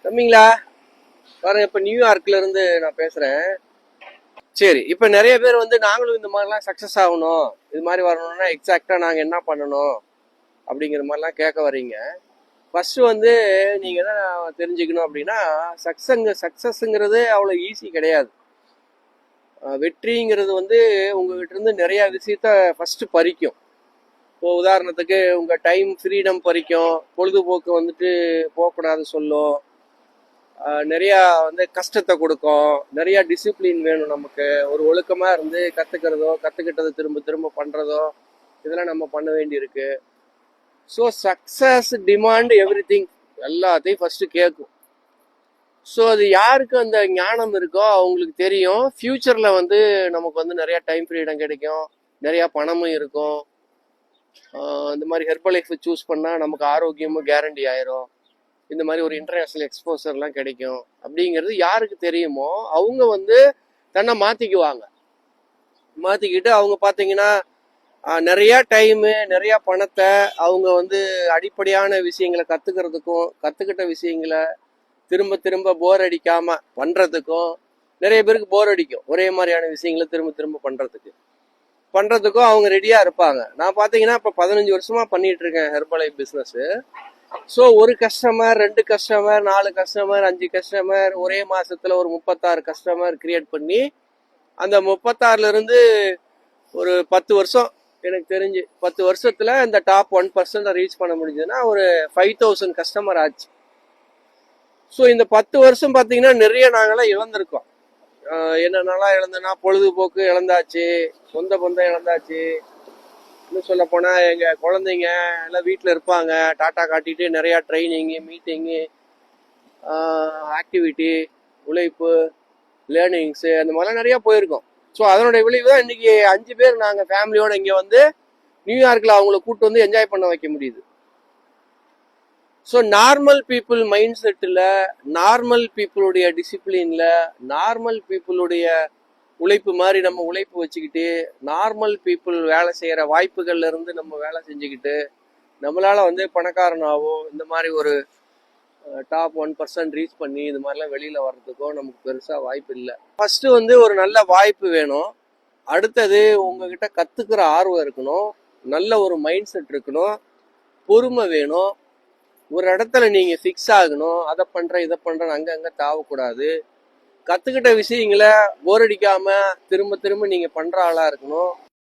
தம்பிங்களா பாருங்க, இப்ப நியூயார்க்ல இருந்து நான் பேசுறேன். சரி, இப்ப நிறைய பேர் வந்து நாங்களும் இந்த மாதிரிலாம் சக்சஸ் ஆகணும், இது மாதிரி வரணும்னா எக்ஸாக்டா நாங்க என்ன பண்ணணும் அப்படிங்கிற மாதிரிலாம் கேட்க வர்றீங்க. ஃபர்ஸ்ட் வந்து நீங்க என்ன தெரிஞ்சுக்கணும் அப்படின்னா, சக்சஸ்ங்கிறது அவ்வளவு ஈஸி கிடையாது. வெற்றிங்கிறது வந்து உங்ககிட்ட இருந்து நிறைய விஷயத்த ஃபர்ஸ்ட் பறிக்கும். இப்போ உதாரணத்துக்கு உங்க டைம் ஃப்ரீடம் பறிக்கும், பொழுதுபோக்கு வந்துட்டு போகக்கூடாது சொல்லும், நிறைய வந்து கஷ்டத்தை கொடுக்கும், நிறைய டிசிப்ளின் வேணும் நமக்கு. ஒரு ஒழுக்கமா இருந்து கத்துக்கிறதோ, கத்துக்கிட்டதை திரும்ப திரும்ப பண்றதோ, இதெல்லாம் நம்ம பண்ண வேண்டி இருக்கு. So success demand every thing, எல்லாத்தையும் ஃபர்ஸ்ட் கேட்கும். ஸோ அது யாருக்கு அந்த ஞானம் இருக்கோ அவங்களுக்கு தெரியும், ஃபியூச்சர்ல வந்து நமக்கு வந்து நிறைய டைம் ஃப்ரீடம் கிடைக்கும், நிறைய பணமும் இருக்கும். இந்த மாதிரி ஹெர்பல் லைஃப் சூஸ் பண்ணா நமக்கு ஆரோக்கியமும் கேரண்டி ஆயிரும், இந்த மாதிரி ஒரு இன்டர்நேஷனல் எக்ஸ்போசர்லாம் கிடைக்கும் அப்படிங்கிறது யாருக்கு தெரியுமோ அவங்க வந்து தன்னை மாத்திக்குவாங்க. மாத்திக்கிட்டு அவங்க பார்த்தீங்கன்னா நிறைய டைமு, நிறைய பணத்தை அவங்க வந்து அடிப்படையான விஷயங்களை கத்துக்கிறதுக்கும், கத்துக்கிட்ட விஷயங்களை திரும்ப திரும்ப போர் அடிக்காம பண்றதுக்கும். நிறைய பேருக்கு போர் அடிக்கும் ஒரே மாதிரியான விஷயங்களை திரும்ப திரும்ப பண்றதுக்கும் அவங்க ரெடியா இருப்பாங்க. நான் பாத்தீங்கன்னா இப்ப 15 வருஷமா பண்ணிட்டு இருக்கேன் ஹெர்பல் லைஃப் பிசினஸ். ஸோ ஒரு கஸ்டமர், 2 கஸ்டமர், 4 கஸ்டமர், 5 கஸ்டமர், ஒரே மாசத்துல ஒரு 36 கஸ்டமர் கிரியேட் பண்ணி, அந்த 36ல இருந்து ஒரு 10 வருஷம், எனக்கு தெரிஞ்சு 10 வருஷத்துல இந்த டாப் 1% ரீச் பண்ண முடிஞ்சதுன்னா ஒரு 5000 கஸ்டமர் ஆச்சு. ஸோ இந்த 10 வருஷம் பார்த்தீங்கன்னா நிறைய நாங்களாம் இழந்திருக்கோம். என்னென்னலாம் இழந்தோன்னா, பொழுதுபோக்கு இழந்தாச்சு, சொந்த பந்தம் இழந்தாச்சு. இன்னும் சொல்ல போனா எங்க குழந்தைங்க எல்லாம் வீட்டில் இருப்பாங்க, டாட்டா காட்டிட்டு நிறைய ட்ரைனிங்கு, மீட்டிங்கு, ஆக்டிவிட்டி, உழைப்பு, லேர்னிங்ஸு, அந்த மாதிரிலாம் நிறைய போயிருக்கோம். ஸோ அதனுடைய விளைவு தான் இன்னைக்கு 5 பேர் நாங்கள் ஃபேமிலியோட இங்கே வந்து நியூயார்க்கில் அவங்கள கூட்டு வந்து என்ஜாய் பண்ண வைக்க முடியுது. ஸோ நார்மல் பீப்புள் மைண்ட் செட்டில், நார்மல் பீப்புளுடைய டிசிப்ளின்ல, நார்மல் பீப்புளுடைய உழைப்பு மாதிரி நம்ம உழைப்பு வச்சுக்கிட்டு, நார்மல் பீப்புள் வேலை செய்கிற வாய்ப்புகள்ல இருந்து நம்ம வேலை செஞ்சுக்கிட்டு, நம்மளால வந்து பணக்காரனாவோ இந்த மாதிரி ஒரு டாப் 1% ரீச் பண்ணி இது மாதிரிலாம் வெளியில வர்றதுக்கோ நமக்கு பெருசா வாய்ப்பு இல்லை. ஃபர்ஸ்ட் வந்து ஒரு நல்ல வாய்ப்பு வேணும். அடுத்தது உங்ககிட்ட கத்துக்கிற ஆர்வம் இருக்கணும், நல்ல ஒரு மைண்ட் செட் இருக்கணும், பொறுமை வேணும், ஒரு இடத்துல நீங்க ஃபிக்ஸ் ஆகணும். அதை பண்றேன் இதை பண்றேன் அங்க தாவக்கூடாது. கத்துக்கிட்ட விஷயங்களை போர் அடிக்காம திரும்ப திரும்ப நீங்க பண்ற ஆளா இருக்கணும்.